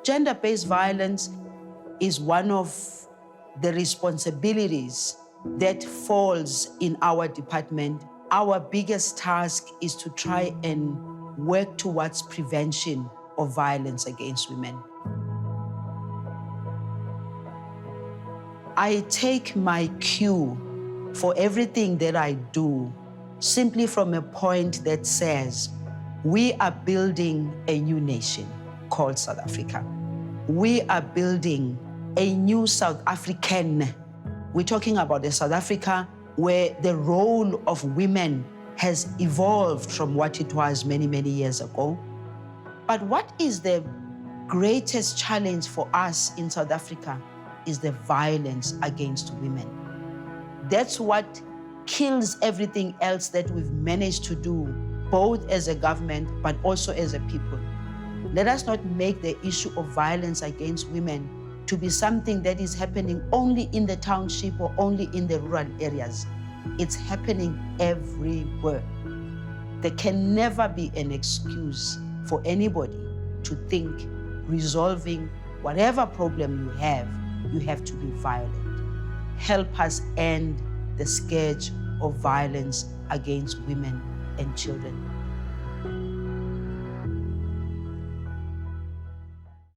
Gender-based violence is one of the responsibilities that falls in our department. Our biggest task is to try and work towards prevention of violence against women. I take my cue for everything that I do simply from a point that says, we are building a new nation called South Africa. We are building a new South African. We're talking about a South Africa where the role of women has evolved from what it was many, many years ago. But what is the greatest challenge for us in South Africa is the violence against women. That's what kills everything else that we've managed to do, both as a government, but also as a people. Let us not make the issue of violence against women to be something that is happening only in the township or only in the rural areas. It's happening everywhere. There can never be an excuse for anybody to think resolving whatever problem you have to be violent. Help us end the scourge of violence against women and children.